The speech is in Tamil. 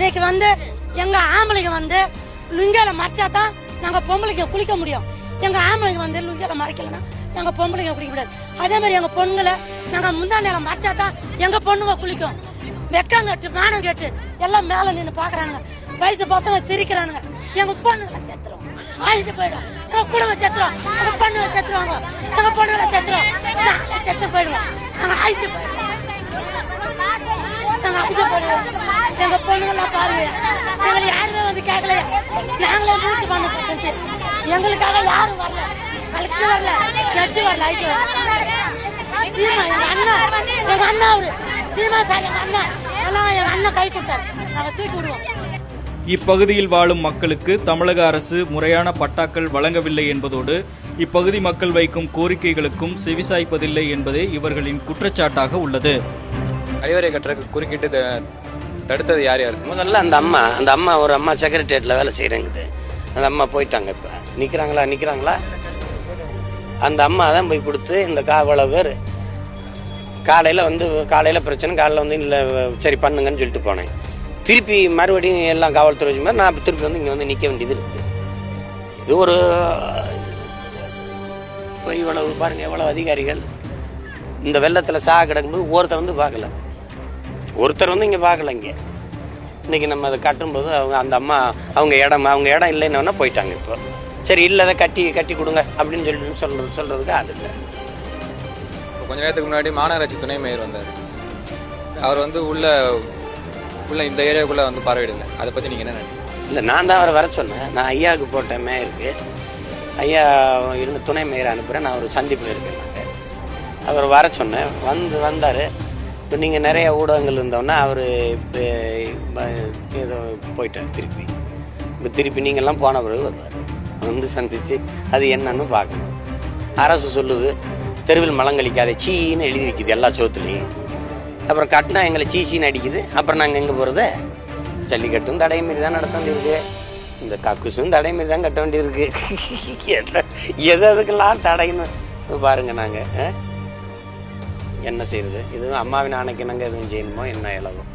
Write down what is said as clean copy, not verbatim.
இன்னைக்கு வந்து எங்க ஆம்பளைங்க வந்து லுங்கியால மறைச்சா தான் நாங்க பொம்பளைங்க குளிக்க முடியும். எங்க ஆம்பளைங்க வந்து லுங்கியால மறைக்கலன்னா நாங்க பொம்பளைங்க குளிக்க முடியாது. அதே மாதிரி எங்க பொண்ணுங்களை நாங்க முந்தானையில மறைச்சா தான் எங்க பொண்ணுங்க குளிக்கும். வெக்கம் கட்டு மானம் கட்டு எல்லாம் மேல நின்று பாக்குறானுங்க. வயசு பசங்க சிரிக்கிறானுங்க. எங்க பொண்ணுங்களை செத்துரும் ஆயிட்டு போயிடும். எங்க குடும்பம் செத்துரும். எங்க பொண்ணுங்களை செத்துருவாங்க. எங்க பொண்ணுங்களை செத்துரும். நாங்களே செத்து போயிடுவோம். நாங்க ஆயிட்டு போயிடுவோம். நாங்க ஆயிட்டு போயிடுவோம். எங்க பொண்ணுங்கெல்லாம் பாருங்க. எங்களை யாருமே வந்து கேட்கலையா? நாங்களே மூச்சு பண்ண போட்டு எங்களுக்காக யாரும் வரல. கலெக்டர் வரல, ஜட்ஜி வரல. ஆயிட்டு சீமா எங்க அண்ணா அவரு சீமா சார் எங்க அண்ணா எல்லாம் எங்க அண்ணன் கை கொடுத்தாரு. நாங்க தூக்கி விடுவோம். இப்பகுதியில் வாழும் மக்களுக்கு தமிழக அரசு முறையான பட்டாக்கள் வழங்கவில்லை என்பதோடு இப்பகுதி மக்கள் வைக்கும் கோரிக்கைகளுக்கும் செவிசாய்ப்பதில்லை என்பதே இவர்களின் குற்றச்சாட்டாக உள்ளது. கழிவறை கட்டுறதுக்கு குறுக்கிட்டு தடுத்தது யார் யார்? முதல்ல அந்த அம்மா ஒரு அம்மா செக்ரட்டேரியட்ல வேலை செய்யறேங்குது. அந்த அம்மா போயிட்டாங்க. இப்ப நிக்கிறாங்களா அந்த அம்மா தான் போய் கொடுத்து இந்த அவ்வளவு பேர் காலையில பிரச்சனை, காலையில் வந்து இல்லை சரி பண்ணுங்கன்னு சொல்லிட்டு போனேன். திருப்பி மறுபடியும் எல்லாம் காவல்துறை மாதிரி நான் திருப்பி வந்து இங்கே வந்து நிற்க வேண்டியது இருக்குது. இது ஒரு இவ்வளவு பாருங்க, எவ்வளவு அதிகாரிகள் இந்த வெள்ளத்தில் சாக கிடக்கும்போது ஒருத்தர் வந்து பார்க்கல. ஒருத்தர் வந்து இங்கே பார்க்கல. இங்கே இன்னைக்கு நம்ம அதை கட்டும்போது அந்த அம்மா அவங்க இடம் இல்லைன்னா போயிட்டாங்க. இப்போ சரி இல்லை அதை கட்டி கொடுங்க அப்படின்னு சொல்லிட்டு சொல்றதுக்கு அது இல்லை. கொஞ்ச நேரத்துக்கு முன்னாடி மாநகராட்சி துணை மேயர் வந்தார். அவர் வந்து உள்ள இந்த ஏரியாவுக்குள்ள வந்து பார்வையிடல. அதை பத்தி நீங்க என்ன நினைக்கிறீங்க? இல்லை, நான் தான் அவரை வர சொன்னேன். நான் ஐயாவுக்கு போட்டேன் மேயருக்கு. ஐயா இருந்த துணை மேயரை அனுப்புகிறேன். நான் ஒரு சந்திப்பில் இருக்கேன். அவர் வர சொன்னேன். வந்தார். இப்போ நீங்கள் நிறைய ஊடகங்கள் இருந்தோன்னா அவர் இப்போ ஏதோ போயிட்டார். திருப்பி நீங்கள்லாம் போன பிறகு வருவார். வந்து சந்தித்து அது என்னன்னு பார்க்கணும். அரசு சொல்லுது தெருவில் மலங்கழிக்காத சீன்னு எழுதி வைக்குது எல்லா சோத்துலையும். அப்புறம் கட்டினா எங்களை சீசின்னு அடிக்குது. அப்புறம் நாங்கள் எங்கே போகிறது? ஜல்லிக்கட்டும் தடை மாரி தான் நடத்த வேண்டியிருக்கு. இந்த கக்குசும் தடை மாரி தான் கட்ட வேண்டியிருக்கு. எதுக்கெல்லாம் தடைன்னு பாருங்க. நாங்கள் என்ன செய்யறது? இதுவும் அம்மாவின் ஆணைக்கு நாங்கள் எதுவும் செய்யணுமோ என்ன இலவம்.